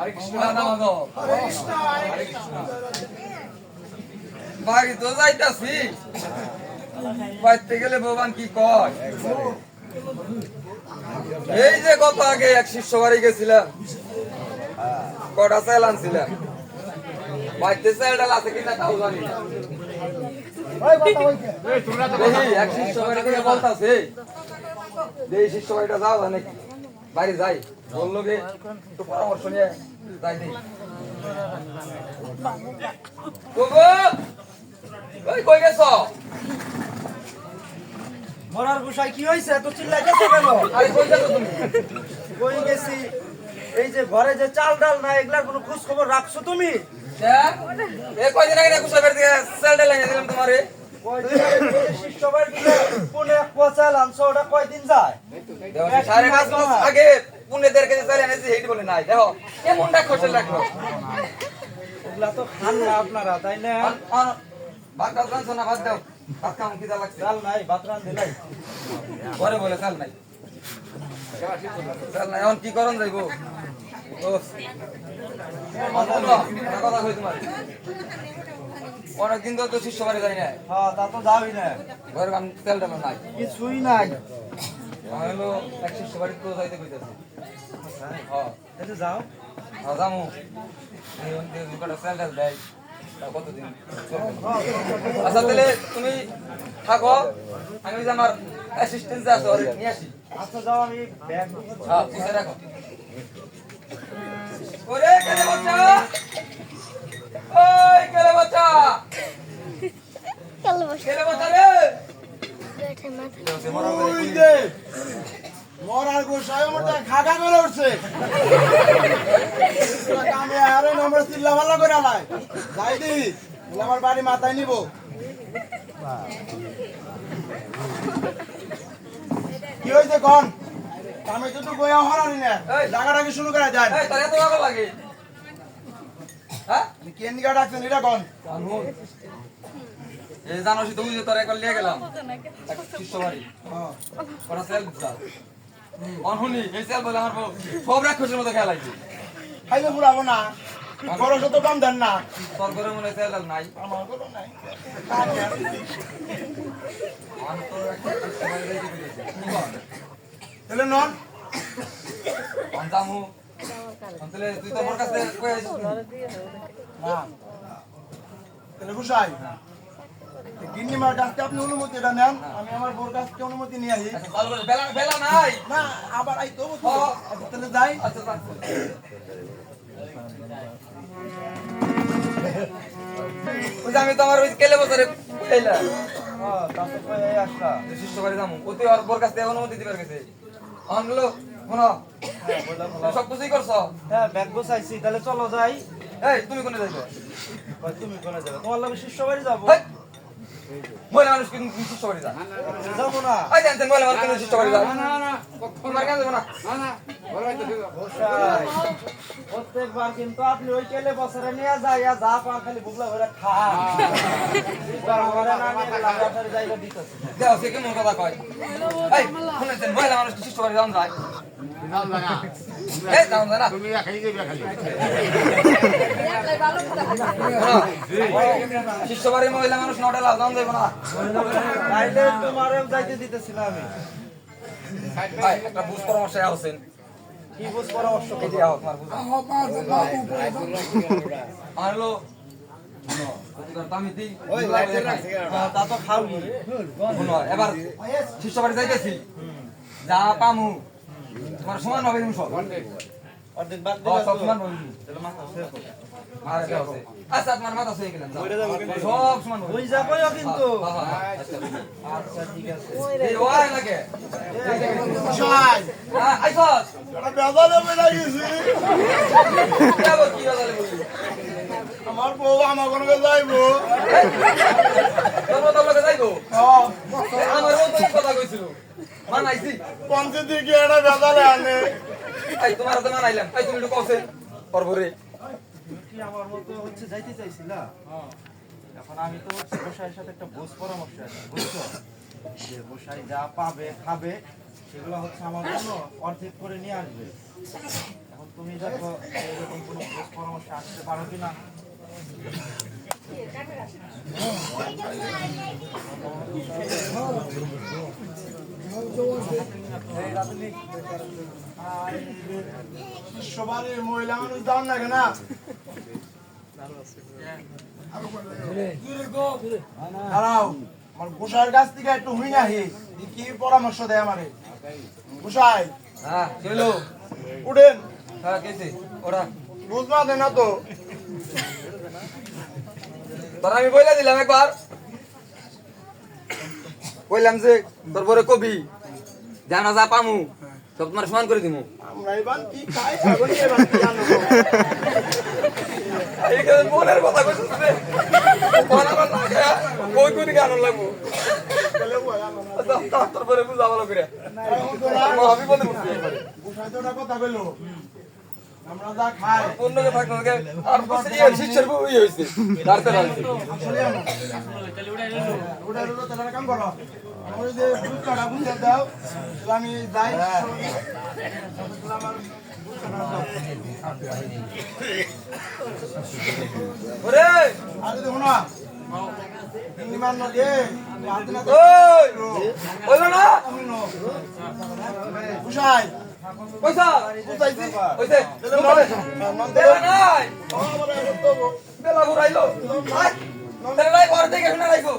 হরে কৃষ্ণ দাদা মাগো হরে কৃষ্ণ বাড়ি তো যাইতাছি বাইতে গেলে ভগবান কি কয় এই যে কত আগে এক শিষ্য বাড়ি গেছিলাম কটা চাল আনছিলাম বাইতে চালটা আছে কিনা তাও জানি না এক শিষ্য বাড়ি থেকে বলতাছে এই শিষ্য বাড়িটা যাও নাকি বাড়ি যাই বললো গে একটু পরামর্শ নিয়ে যাই নেই কই গেছ মরার গোসাই কি হইছে এত চিল্লাইতেছো কেন? আরে কই গেছ তুমি কই গেছি এই যে ঘরে যে চাল ডাল না এগুলার কোনো খোঁজ খবর রাখছো তুমি? এ কয়দিন আগে না কুসা বের চালটা লাগিয়ে দিলাম তোমারে কয়দিন আগে শিষ্য বাড়ি দিলে পুনে এক পোয়া চাল আনছো ওটা কয়দিন যায়? 5.5 মাস আগে পুনে 1.5 কেজি চাল এনেছি এইটি বলে নাই দেখো কেমনটা খোসল রাখলো ওগুলা তো খান না আপনারা তাই না? ভাত দাও রানছো না ভাত দাও ভাত খাও কি দা লাগছে চাল নাই ভাত রান্ধে নাই পরে বলে চাল নাই চাল নাই এখন কি করন যাইবো কথা কই তোমার অনেকদিন তো শিষ্য বাড়ি যাই না হ্যাঁ তা তো যাবি না ঘরে আমি তেল ডাল নাই কিছুই নাই হলো এক শিষ্য বাড়ি তো যাইতে কইতাছি হ্যাঁ তাহলে যাও হ্যাঁ যামু এই কটা তেল ডাল দেয় তা কতদিন আচ্ছা তাহলে তুমি থাকো আমি যে আমার অ্যাসিস্ট্যান্ট আছে ওরে নিয়ে আসি আচ্ছা যাও আমি ব্যাগ হ্যাঁ বুঝে রাখো ওরে কেলে বাচ্চা ওই কেলে বাচ্চা কেলে বাচ্চা রে ওই যে মরার গোসাই মোটা খাগা করে উঠছে আমি আরে নম্বর চিল্লা মাল্লা করে আলাই যাই দি আমার বাড়ি মাথায় নিব কি হয়েছে কোন আমি তো গোয়া হরানি না জায়গাটাকে শুরু করে দেন এই তোরে তো ভালো লাগে হ্যাঁ কেন দিকে ডাকছেন এটা কোন এই জানোসি তো বুঝে তোরে একবার নিয়ে গেলাম এক শিষ্য বাড়ি ওরা সেল দিছাল অনহুনি এই সেল বলে আমার সব রাক্ষসের মতো খেলা লাগছে খাইলে পুরাবো না খরচ তো কম দেন না তোর ঘরে মনে সেল নাই আমার কোনো নাই আমি তোর একটা শিষ্য বাড়ি যাইতে পেরেছি কি বল তাহলে নন জামু তাহলে তুই তো আমার কাছে কই আছিস না তাহলে গোসাই গিন্নি মার কাছকে আপনি অনুমতি এটা নেন আমি আমার বোর কাছকে অনুমতি নিয়ে আসি আচ্ছা ভালো করে বেলা বেলা নাই না আবার আই তো তাহলে যাই আচ্ছা ওই যে আমি তো আমার ওই কেলে বছরে কইলা হ্যাঁ তা তো কই আসলা শিষ্য বাড়ি যামু অতি আর বোর কাছে অনুমতি দিবার গেছে আনলো শোনো সব কিছুই করছো হ্যাঁ ব্যাগ গোছাইছি তাহলে চলো যাই এই তুমি কোনে যাইবে কই তুমি কোনে যাবে তোমার লাগে শিষ্য বাড়ি যাবো হেই, মহিলা মানুষ কিন্তু শিষ্য বাড়ি যা যাবো না আই জানতেন মহিলা মানুষ কিন্তু শিষ্য বাড়ি যা তোমার কেন যাবো না গোসাই প্রত্যেকবার কিন্তু আপনি ওই কেলে বছরে নিয়ে যাইয়া যা পা খালি বুবলা ভরে খান এবার ঘরে না নিয়ে লাগাতার জায়গা দিতেছে দেও সে কেমন কথা কয় এই শুনেছেন মহিলা মানুষ কি শিষ্য বাড়ি যাওয়া যায় এই যাও না তুমি খাই যাবে খালি শিষ্য বাড়ি মহিলা মানুষ নটা লাভ যাওয়া যাইব না তাইলে তোমারও যাইতে দিতেছি না আমি ভাই একটা বুঝ পরামর্শ আছেন কি বুঝ পরামর্শ এই যে আও তোমার বুঝ আর হলো দামিতি তা তো খাওনি শুনো এবার শিষ্য বাড়ি যাইতেছি যা পামু তোমার সমান হবে তুমি সব অর্ধেক বাদ সব দিলে সমান হবে তাহলে মাথা শেষ করো আর এটা আছে আচ্ছা তোমার মাথা সই গেলাম সব সমান হবে ওই যাবইও কিন্তু আচ্ছা আচ্ছা ঠিক আছে এই ওয়াই লাগে গোসাই আইছস এটা বেজালে বেলা গেছি যাবো কি বাজারে বলি আমার বউ আমার কোনো যাইবো তোর মতো লোকে যাইবো আমার মতো কথা কইছিল মানাইছি পঞ্চায়েত দিকে এটা বেজালে আনে এই তোমার তো মানাইলাম এই তুমি একটু কওছে পরবরে তুমি কি আমার মতো হচ্ছে যাইতে চাইছিলা এখন আমি তো হচ্ছে গোসাইয়ের সাথে একটা বুঝ পরামর্শ আছে বুঝছো যে গোসাই যা পাবে খাবে সেগুলো হচ্ছে আমার জন্য অর্ধেক করে নিয়ে আসবে এখন তুমি দেখো এরকম কোনো পরামর্শ আসতে পারো কিনা। সবারই মহিলা মানুষ দাম লাগে না দাঁড়াও আমার গোসাইয়ের কাছ থেকে একটু হুই না হে কি পরামর্শ দেয় আমারে গোসাই হ্যাঁ চলো উঠেন হ্যাঁ কেছে ওরা বুঝবা দে না তো তোর আমি বইলা দিলাম একবার বললাম যে তোর বড় কবি জানা যা পামু সব তোমার সমান করে দিমু আমরা এবার কি খাই এখন এবার কি জানো এই কেন মনের কথা কইছিস রে কোন আমার লাগে কই কই গান লাগবো তাহলে ওই আমার তোর বড় বুঝা ভালো করে এখন তো না আমি বলে বলছি গোসাই তো ওটা কথা কইলো আমরা যা খাই অন্যকে থাকতে থাকে আর বসে এই শিষ্যের বই হইছে দাঁড়তে পারছি আসলে আমরা ওটা হলো তাহলে কাম করো আমার যে দুধটা বুঝে দাও তাহলে আমি যাই আমার ওরে আরে দেখো না নিমান না দে হাতে না ওই ওইলো না গোসাই পয়সা বুঝাইছি হইছে নাম দে বেলা নাই আমার এখন তো বেলা ঘুরাইলো আয় তাহলে নাই ঘর থেকে শুনে রাখো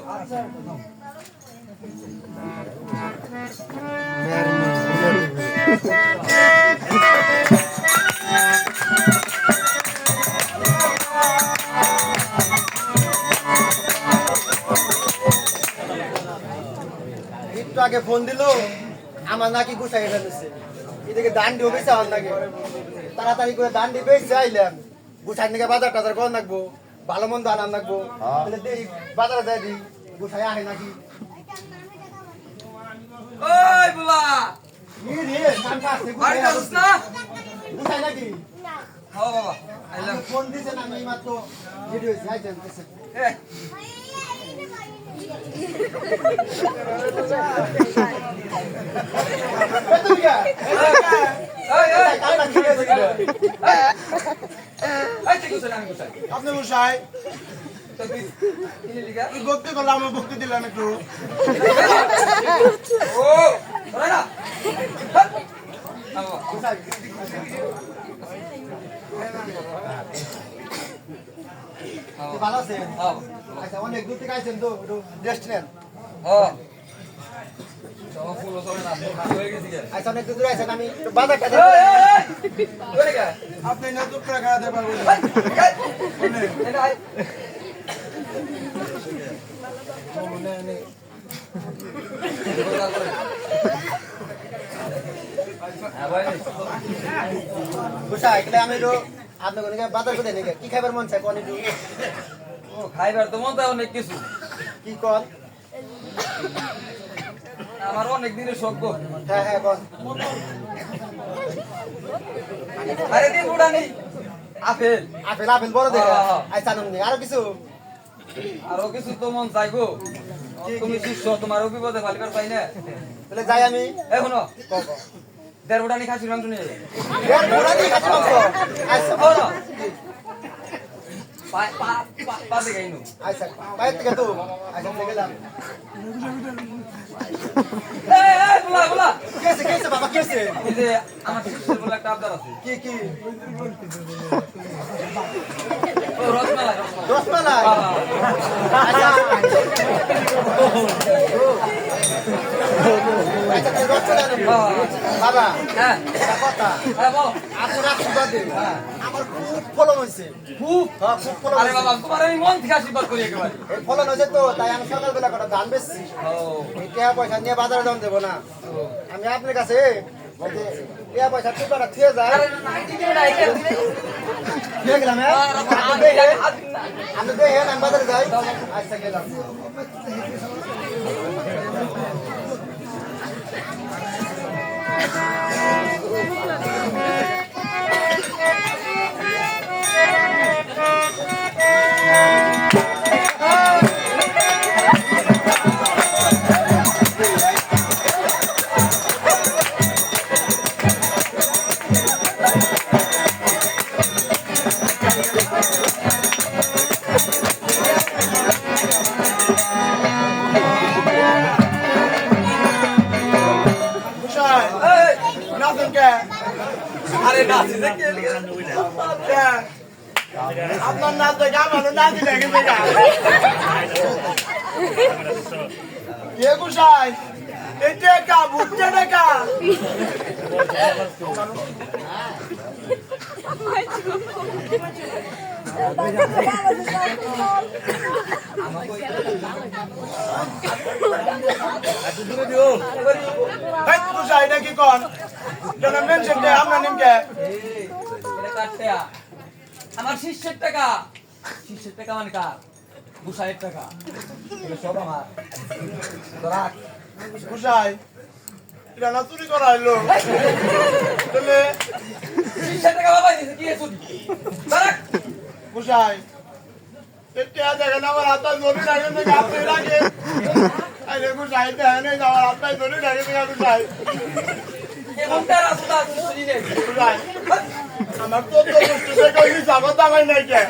একটু আগে ফোন দিল আমার নাকি গুছাই ফেলেছে এদিকে দান্ডি বেঁচে আমার নাকি তাড়াতাড়ি করে দান্ডি বেঁচে আইলাম গুছাই নাকি বাজার টাজার করে রাখবো ভালো মন্দ আনার রাখবো তাহলে দেখি বাজারে যাই দিই গুছাই আহে নাকি ওই বুলা বাড়িতে আসিস না গুছাই নাকি হ্যাঁ বাবা আইলাম ফোন দিয়েছেন আমি মাত্র রেডি হয়েছি আইছেন এ এই ঠিক আছে আমি কোথায় আপনি গোসাই তো কি লিখা তুই ভক্তি করলাম আমি ভক্তি দিলাম একটু ও ওরে না বাবা ভালো আছেন হ্যাঁ আচ্ছা অনেক দূর থেকে আইছেন তো একটু রেস্ট নেন হ্যাঁ সব ফুল সরে না হয়ে গেছে কি আচ্ছা অনেক দূর আইছেন আমি একটু বাজার টাজার এই ওরে কা আপনি না তো টাকা দিতে পারবেন এটা আই বুঝা এগুলো আমি একটু আপনার কোনো বাজার করে নাকি কি খাইবার মন চাই কোন একটু খাইবার তো মন অনেক কিছু কি কর আমার অনেক দিনের শখ গো। হ্যাঁ হ্যাঁ কোন আরে দিন উড়ানি আপেল আপেল আপেল বড় দেখে হ্যাঁ, হ্যাঁ। আচ্ছা নুন আরো কিছু আরো কিছু তো মন চাইবো তুমি শিষ্য তোমার বিপদে ফালিবার পাই না তাহলে যাই আমি এখনো দেড় উড়ানি খাসির মাংস নিয়ে যাই ওরা দিয়ে খাচ্ছি মাংস আচ্ছা শোনো পাতে গাইনু আচ্ছা বাইরে থেকে তো আচ্ছা গেলাম এই বলা বলা কেসে বাবা কেসে এই যে আমার শিষ্যের বলে একটা আবদার আছে কি কি ও রসমালাই রসমালাই আচ্ছা আচ্ছা তুই রসমালাই আনবি। বাবা হ্যাঁ একটা কথা হ্যাঁ বলো আপনার আশীর্বাদ দিন আমার খুব ফলন হয়েছে খুব হ্যাঁ খুব ফলন আরে হয়েছে বাবা তোমার আমি মন থেকে আশীর্বাদ করি একেবারে এই ফলন হয়েছে তো তাই আমি সকালবেলা কটা ধান বেচছি ও এই টাকা পয়সা নিয়ে বাজারে দাম দেবো না আমি আপনার কাছে ওই যে টাকা পয়সা টুকরাটা থুয়ে যায় দিয়ে গেলাম হ্যাঁ আপনি দেখেন আমি বাজারে যাই আচ্ছা গেলাম আরে নাচি যে কে আপনার নাচ দেখে আমারও নাচ দেখে দেখা কে গুসাই এটা কা বুঝছে দেখা গুসাই এটা কি কোন যেন মেনশন দে আমরা নিমকে এটা কাটতে আমার শিষ্যের টাকা মানে কার গুসাইয়ের টাকা এগুলো সব আমার রাখ গুসাই এটা না চুরি করাইলো তাহলে শিষ্যের টাকা বাবা দিয়েছে কি চুরি রাখ গুসাই এটা দেখেন আমার হাতটা জরি লাগে থেকে আপনি লাগে আরে গুসাই দেখেন আমার হাতটা জরি লাগে থেকে গুসাই এমনটা রাস্তা চুরি নেই গুসাই আমার তো কইলি যাব দামাই নাই কে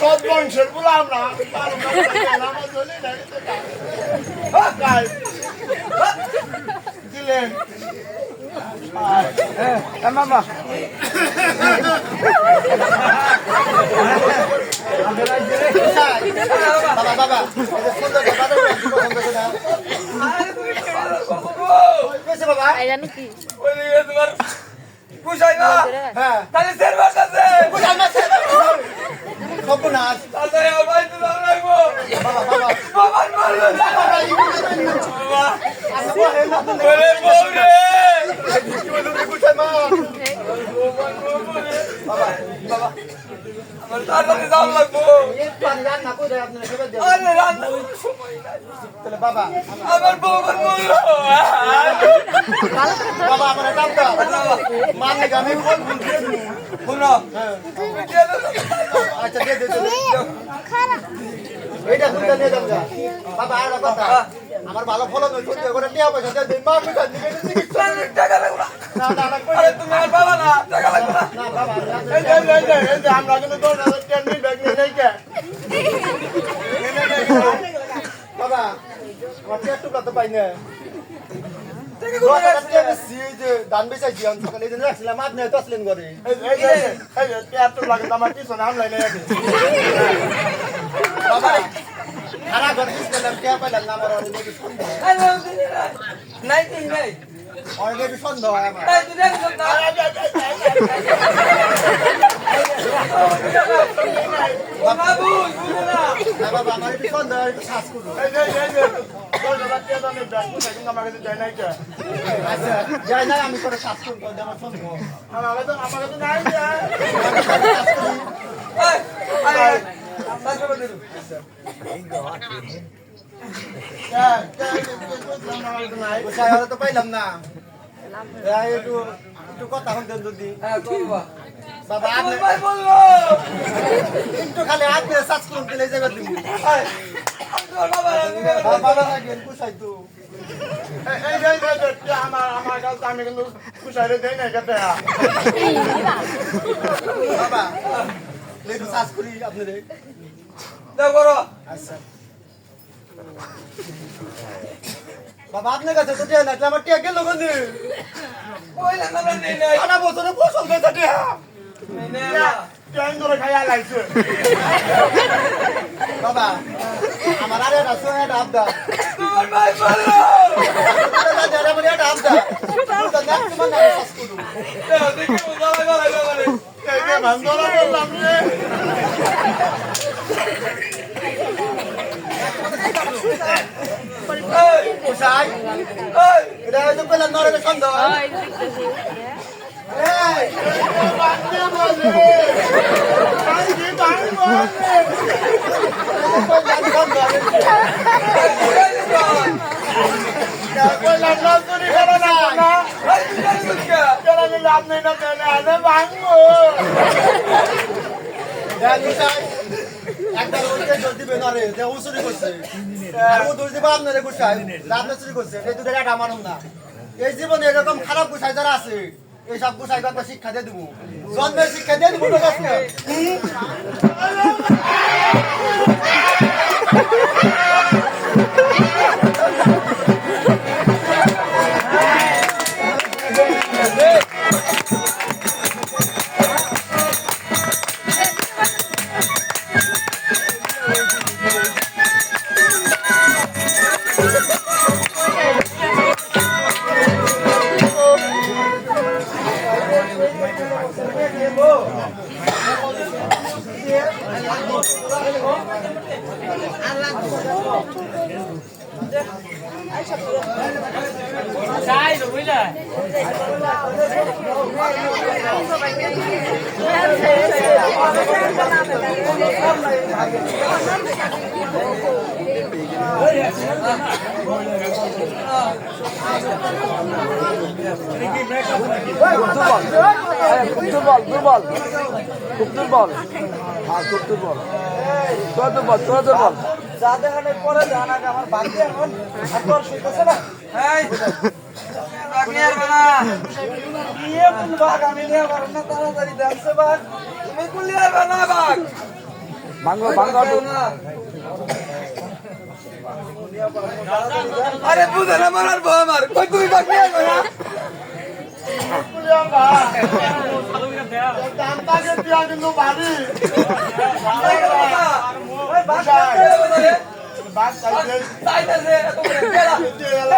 সব বংশের পুলা আমরা আমার জরি লাগে থেকে গাই দিলেন মামা বাবা বাবা এটা সুন্দর বাবা পছন্দ করে না আরে তুমি কি ভালো বাবা কইছে বাবা এই জানো কি ওই যে তোমার গুসাই না হ্যাঁ তাহলে সেরবার কাছে বুঝাই না সর্বনাশ তাহলে আমার ভাই তো দাও লাগবো বাবা বাবা বাবার মারলো না বাবা ওরে বউরে বাবা বাবা আমার তাড়াতাড়ি যাও লাগবো রান্না করে আপনারা খেবে দেন আরে রান্না সময় নাই তাহলে বাবা আমার বউবার মরলো বাবা আমার টাকা মানে আমি ফোন দিয়ে দিই শুনো আচ্ছা দে দে এইটা দুটো নিয়ে যান যা বাবা আর একটা কথা আমার ভালো ফলন হইছে তো করে টিয়া পয়সা দে মা মিটা দিবে চিকিৎসা টাকা লাগবে না না না না কই আরে তুমি আর বাবা না টাকা লাগবে না না বাবা এই যে আমরা কিন্তু 10,000 টাকা নিয়ে ব্যাগ নিয়ে যাই কে বাবা আমার পেট টুকরা তো পাই না টাকা কোথায় আছে দান বেচাইছি আমি সকালে এই দিন রাখছিলাম আপনি তো আসলেন ঘরে এই যে এত লাগে আমার কিছু না আমলাই নাই বাবা সারা ঘর দিচ্ছিলাম টিয়া পাইলাম না আমার অনেক বেশি সন্দেহ হ্যালো নাই নাই নাই অনেক বেশি সন্দেহ হয় আমার এই তুই একদম না ও বাবু বুঝো না না বাবা আমার একটু সন্দেহ একটু শ্বাস করুন এই যে 10,000 টাকা নিয়ে ব্যাগ কোথায় কিন্তু আমার কাছে যায় নাই কে আচ্ছা যাই না আমি করে শ্বাস করুন আমার সন্দেহ আমার কাছে নাই কে এই আরে সাথে বলে দিলু কোথায় হলে তো পাইলাম না একটু একটু কথা শুনতেন যদি হ্যাঁ তো বাবা বাবা আপনি ভাই বললো একটু খালি আপনি শ্বাস করুন দিলে যাবে তুমি এই আমার বাবা বাবা লাগেন কোথায় তো এই যে আমার কাছে আমি কিন্তু কুশাইরে দেই নাই কেটে বাবা একটু শ্বাস করি আপনাদের দাও করো আচ্ছা বাবা আপনার কাছে তো টিয়া না আমার টিয়া গেল কোন কইলা না নেই নাই সারা বছরে ফসল গেছে টিয়া নেই না ট্রেন ধরে খাইয়া লাইছে বাবা আমার আরে একটা সোয়া একটা আবদা তোমার ভাই বললো একটা আবদা তোমার না শ্বাস করুন দেখি বলা বলা বলা এই যে ভান্দরা বললাম রে কোথায় এই এটা হয়তো পেলাম নরকে সন্দেহ ওই দেখতেছি এই বান্দে বলে কাঞ্জি ভাই বলে কইলাম না চুরি করো না কেন দিলে আপনি না কেন আনে ভাঙবো একবার ওইটা জল দিবে না রে যে ও চুরি করছে আর ও দোষ দিবে আপনারে গুছায় রাত চুরি করছে এই দুটো টাকা মানুম না এই জীবনে এরকম খারাপ গুছাই যারা আছে এই সব গুছাই একবার শিক্ষা দিয়ে দিব জন্মের শিক্ষা দিয়ে দিব তো যা দেখানোর পরে জানা আমার বাকি এখন আর তোর শুনতেছে না এই বাঘ নিয়ে আসবে না বিয়ে কোন বাঘ আমি নিয়ে পারব না তাড়াতাড়ি দেখছে বাঘ তুমি কুলি আসবে না বাঘ আরে বুঝে না মারার বউ আমার কই তুমি বাঘ নিয়ে আসবে না দামটাকে দিয়া কিন্তু ভারী ওই বাঘ বাদ চাইছে চাইতেছে এত করে গেলা দিয়ে গেল